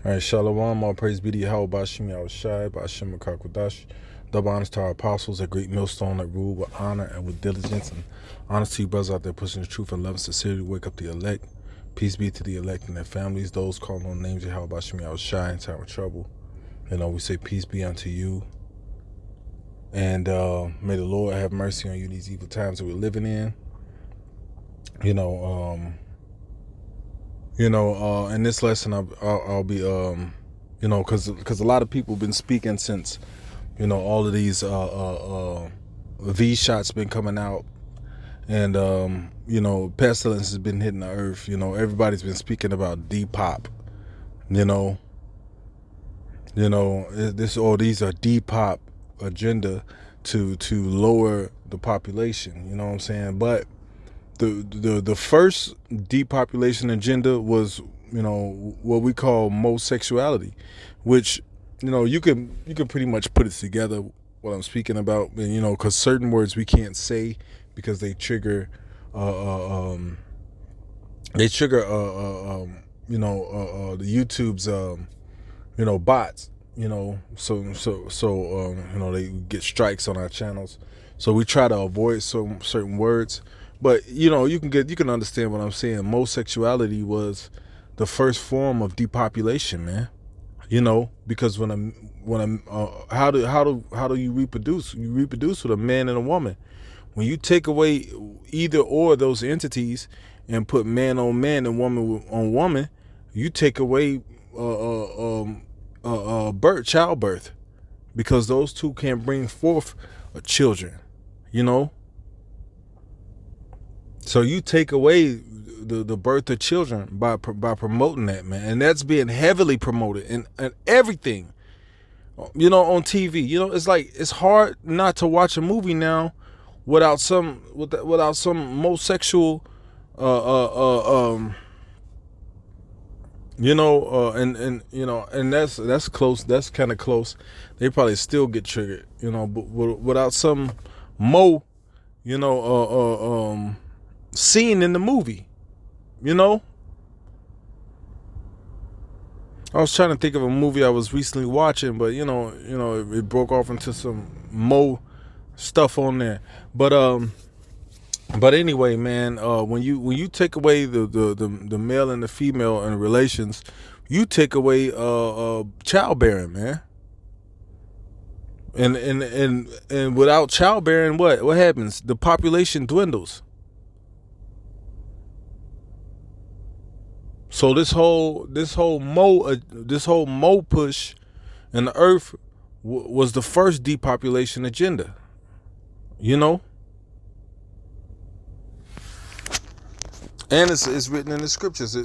All right, Shalom, all praise be to Yahweh Bashim Yahushai, Bashim Makakwadash. Double honors to our apostles, a great millstone that rule with honor and with diligence. And honor to you brothers out there pushing the truth and love and sincerity. Wake up the elect. Peace be to the elect and their families, those calling on the names of Yahweh Bashim Yahushai in time of trouble. We say peace be unto you. And may the Lord have mercy on you these evil times that we're living in. In this lesson, I'll be, because a lot of people have been speaking since, all of these V shots been coming out, and pestilence has been hitting the earth. Everybody's been speaking about Depop. These are Depop agenda to lower the population. You know what I'm saying? But the first depopulation agenda was, what we call Mosexuality, which, you can pretty much put it together what I'm speaking about, and, because certain words we can't say because they trigger, the YouTube's, bots, they get strikes on our channels. So we try to avoid some certain words. But you can understand what I'm saying. Homosexuality was the first form of depopulation, man. Because how do you reproduce? You reproduce with a man and a woman. When you take away either or of those entities and put man on man and woman on woman, you take away childbirth, because those two can bring forth children. So you take away the birth of children by promoting that, man, and that's being heavily promoted and everything, on TV. It's like it's hard not to watch a movie now without some homosexual, and that's close. That's kind of close. They probably still get triggered, but without some scene in the movie, I was trying to think of a movie I was recently watching, but it broke off into some stuff on there. But anyway, man, when you take away the male and the female in relations, you take away childbearing, man. And without childbearing, what happens? The population dwindles. So this whole mo push in the earth was the first depopulation agenda. And it's written in the scriptures.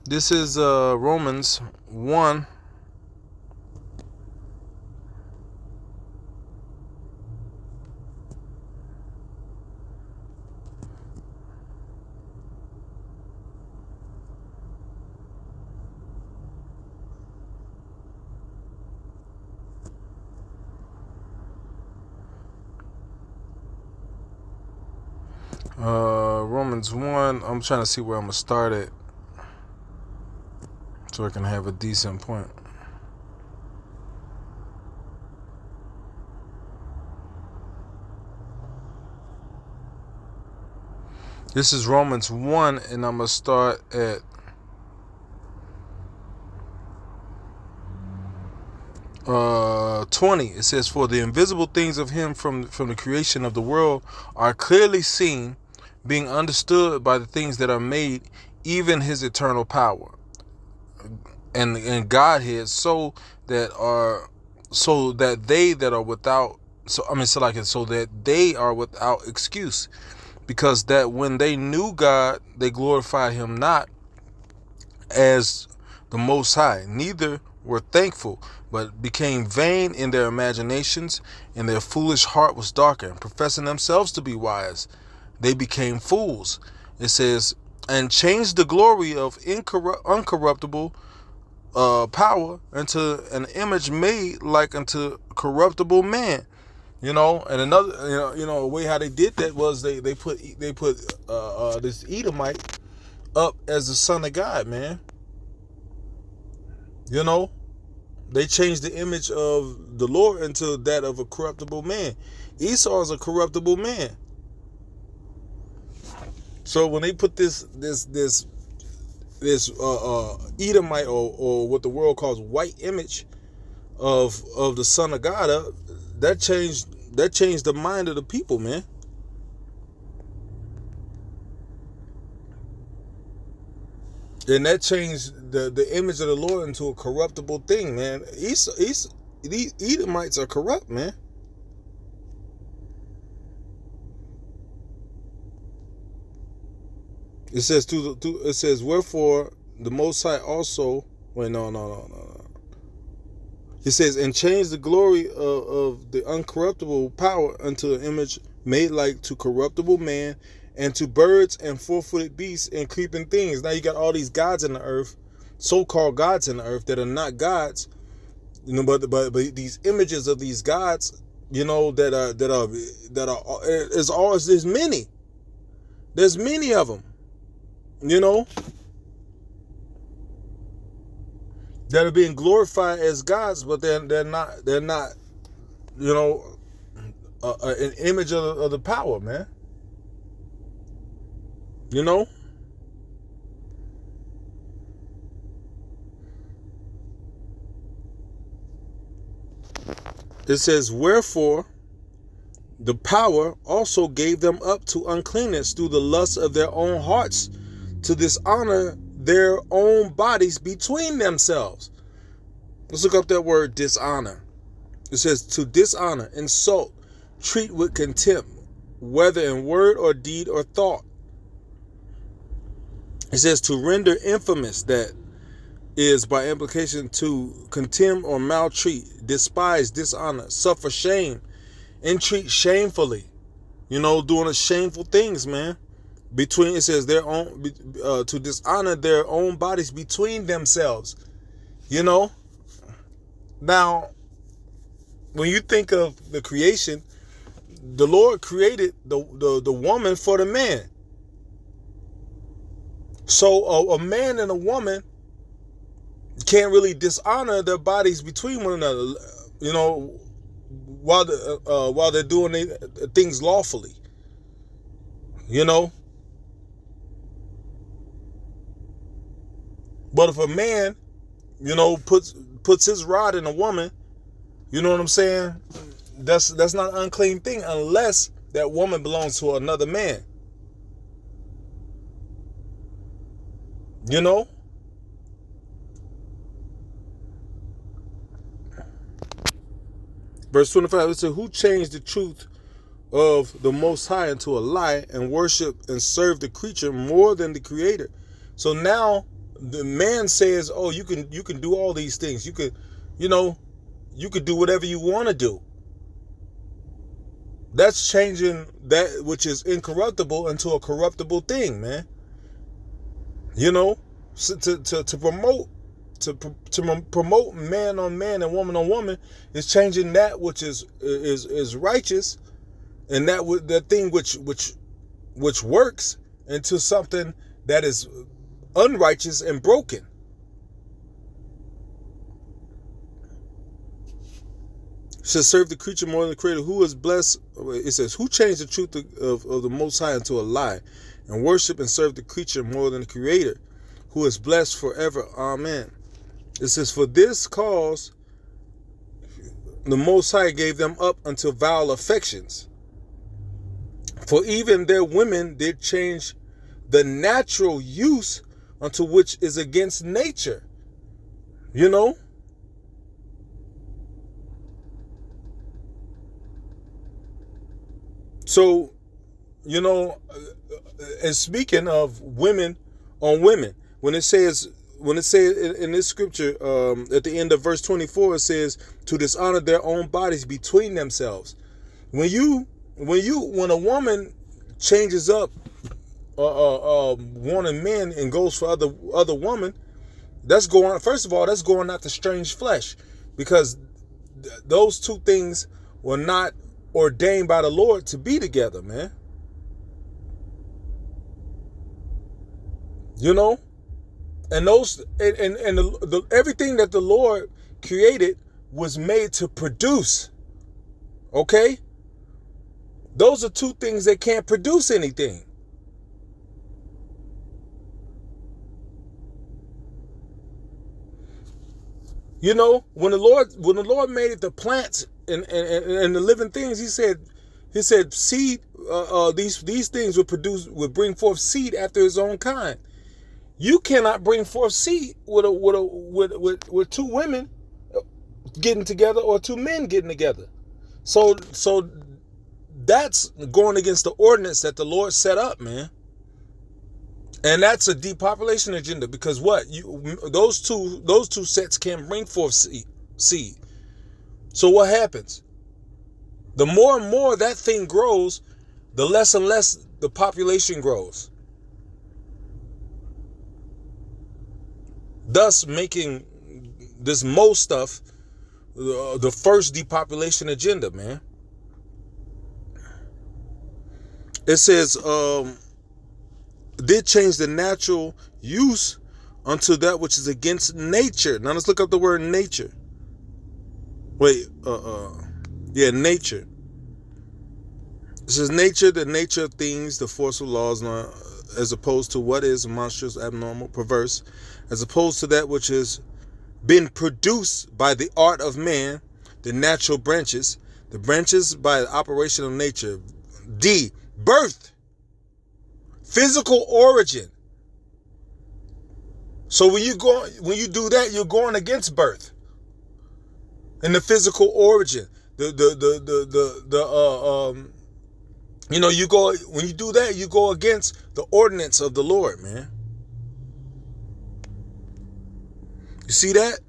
This is Romans 1. Romans 1, I'm trying to see where I'm going to start at so I can have a decent point. This is Romans 1, and I'm going to start at uh 20. It says, "For the invisible things of him from the creation of the world are clearly seen, being understood by the things that are made, even his eternal power and Godhead, so that they that are without so that they are without excuse, because that when they knew God, they glorified him not as the Most High, neither were thankful, but became vain in their imaginations, and their foolish heart was darkened. Professing themselves to be wise, they became fools." It says, "And changed the glory of uncorruptible power into an image made like unto corruptible man." And another, a way how they did that was they put this Edomite up as the son of God, man. You know, they changed the image of the Lord into that of a corruptible man. Esau is a corruptible man. So when they put this Edomite, or what the world calls white image of the Son of God up, that changed the mind of the people, man. And that changed the image of the Lord into a corruptible thing, man. These Edomites are corrupt, man. It says it says, wherefore the Most High also. Wait, no. It says, and change the glory of the uncorruptible power unto an image made like to corruptible man, and to birds and four-footed beasts and creeping things. Now you got all these gods in the earth, so-called gods in the earth that are not gods, you know. But these images of these gods, you know, there's many of them, you know, that are being glorified as gods, but they're not, you know, an image of the power, man. You know? It says, wherefore the power also gave them up to uncleanness through the lust of their own hearts, to dishonor their own bodies between themselves. Let's look up that word dishonor. It says to dishonor, insult, treat with contempt, whether in word or deed or thought. It says to render infamous, that is by implication to contemn or maltreat, despise, dishonor, suffer shame, entreat shamefully. You know, doing the shameful things, man. Between, it says their own, to dishonor their own bodies between themselves. You know. Now, when you think of the creation, the Lord created the woman for the man. So a man and a woman can't really dishonor their bodies between one another, you know, while they're doing things lawfully, you know. But if a man, you know, puts his rod in a woman, you know what I'm saying? That's not an unclean thing unless that woman belongs to another man. You know? Verse 25, it says, who changed the truth of the Most High into a lie, and worship and serve the creature more than the Creator. So now the man says, oh, you can do all these things. You could, you know, you could do whatever you want to do. That's changing that which is incorruptible into a corruptible thing, man. You know, so to promote man on man and woman on woman is changing that which is righteous, and that thing which works into something that is unrighteous and broken. Should serve the creature more than the Creator, who is blessed. It says, who changed the truth of the Most High into a lie, and worship and serve the creature more than the Creator, who is blessed forever. Amen. It says, for this cause the Most High gave them up unto vile affections. For even their women did change the natural use unto which is against nature. You know? So, you know, and speaking of women on women, when it says in this scripture, at the end of verse 24, it says to dishonor their own bodies between themselves. When a woman changes up, wanting men and goes for other women, that's going, first of all, that's going after strange flesh, because those two things were not ordained by the Lord to be together, man. You know, And everything that the Lord created was made to produce. Okay? Those are two things that can't produce anything. You know, when the Lord made it the plants and the living things, he said seed, these things would bring forth seed after his own kind. You cannot bring forth seed with two women getting together or two men getting together. So that's going against the ordinance that the Lord set up, man. And that's a depopulation agenda, because those two sets can't bring forth seed. So what happens? The more and more that thing grows, the less and less the population grows. Thus making this Mo stuff the first depopulation agenda, man. It says, did change the natural use unto that which is against nature. Now let's look up the word nature. Nature. It says nature, the nature of things, the force of laws, as opposed to what is monstrous, abnormal, perverse, as opposed to that which has been produced by the art of man, the natural branches, the branches by the operation of nature. D, birth. Physical origin. So when you do that, you're going against birth and the physical origin. When you do that, you go against the ordinance of the Lord, man. You see that?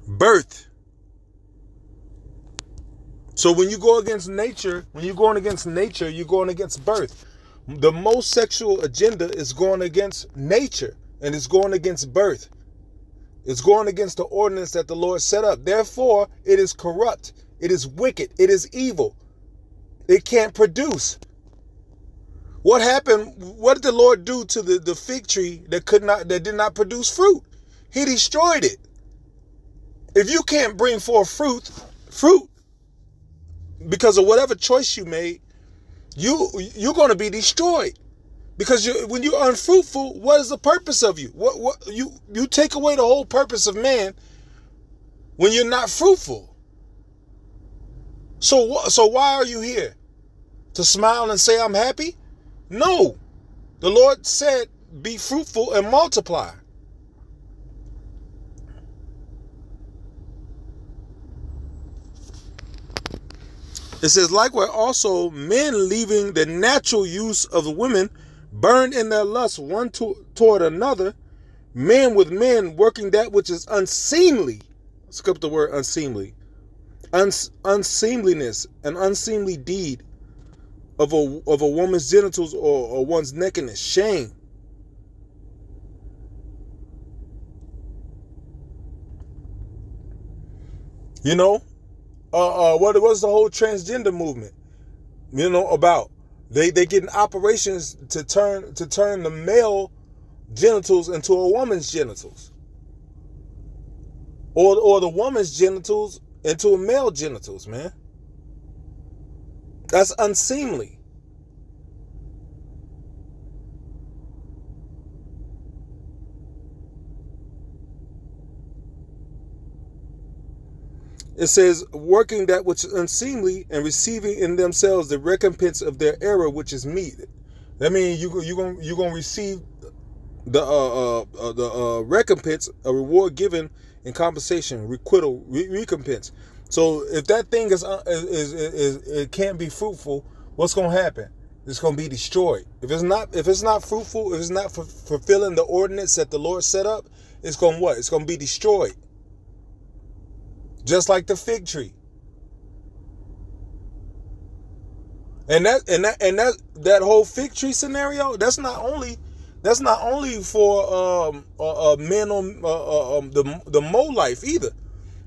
Birth. So when you go against nature, you're going against birth. The Mosexual agenda is going against nature, and it's going against birth. It's going against the ordinance that the Lord set up. Therefore, it is corrupt. It is wicked. It is evil. It can't produce. What happened? What did the Lord do to the fig tree that did not produce fruit? He destroyed it. If you can't bring forth fruit, because of whatever choice you made, you're going to be destroyed. Because when you're unfruitful, what is the purpose of you? What you take away the whole purpose of man when you're not fruitful. So why are you here? To smile and say I'm happy? No. The Lord said, be fruitful and multiply. It says, likewise also men leaving the natural use of the women burned in their lust one toward another, men with men working that which is unseemly. Let's look up the word unseemly. Unseemliness, an unseemly deed of a woman's genitals or one's nakedness, shame. You know? What was the whole transgender movement? You know, about they getting operations to turn the male genitals into a woman's genitals, or the woman's genitals into a male genitals, man. That's unseemly. It says, working that which is unseemly and receiving in themselves the recompense of their error, which is meet. That means you're gonna receive the recompense, a reward given in compensation, requital, recompense. So if that thing is it can't be fruitful, what's gonna happen? It's gonna be destroyed. If it's not fruitful, if it's not fulfilling the ordinance that the Lord set up, it's gonna what? It's gonna be destroyed. Just like the fig tree. And that whole fig tree scenario, that's not only for men on the Mo life either.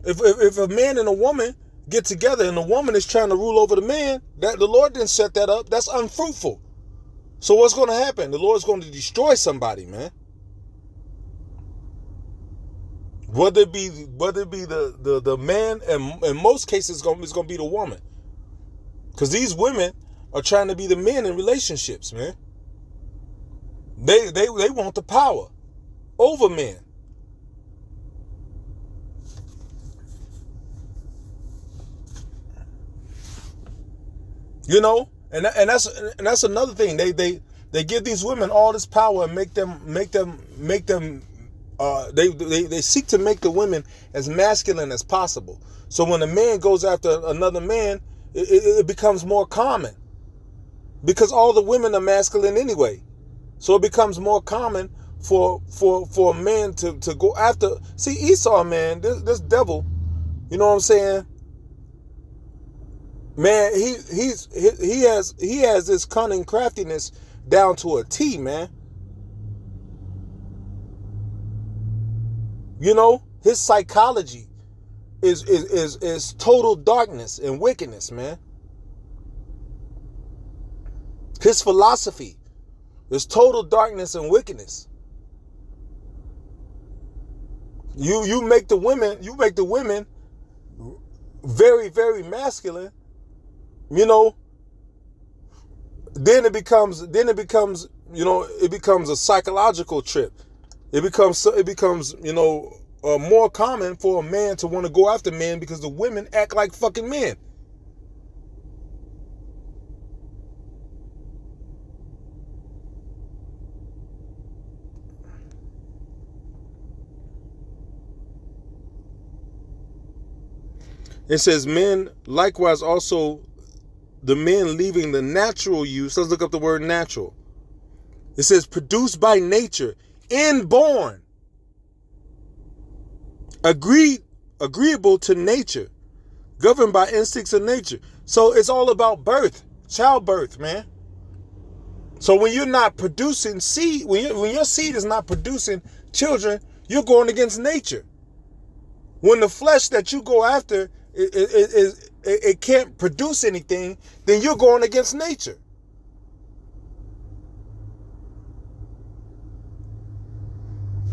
If a man and a woman get together and the woman is trying to rule over the man, that the Lord didn't set that up. That's unfruitful. So what's going to happen? The Lord's going to destroy somebody, man. Whether it be the man, and in most cases it's going to be the woman, because these women are trying to be the men in relationships, man. They want the power over men. You know, and that's another thing. They give these women all this power and make them they seek to make the women as masculine as possible. So when a man goes after another man, it becomes more common, because all the women are masculine anyway. So it becomes more common for a man to go after. See, Esau, man, this devil, you know what I'm saying? Man, he has this cunning craftiness down to a T, man. You know, his psychology is total darkness and wickedness, man. His philosophy is total darkness and wickedness. You make the women very, very masculine. You know, then it becomes you know, it becomes a psychological trip. It becomes you know, more common for a man to want to go after men because the women act like fucking men. It says men likewise also, the men leaving the natural use. Let's look up the word natural. It says produced by nature, inborn, agreeable to nature, governed by instincts of nature. So it's all about birth, childbirth, man. So when you're not producing seed, when your seed is not producing children, you're going against nature. When the flesh that you go after it can't produce anything, then you're going against nature.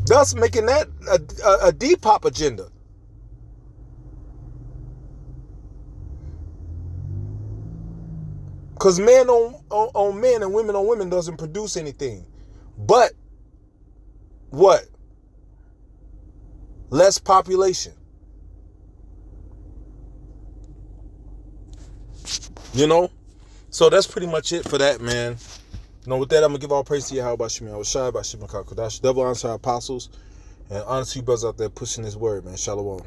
Thus making that a Depop agenda. Because men on men and women on women doesn't produce anything. But what? Less population. You know? So that's pretty much it for that, man. You know, with that, I'm going to give all praise to Yahweh Shemi. I was shy by Shema Kakadosh. Double honor to our apostles. And honor to you brothers out there pushing this word, man. Shalom.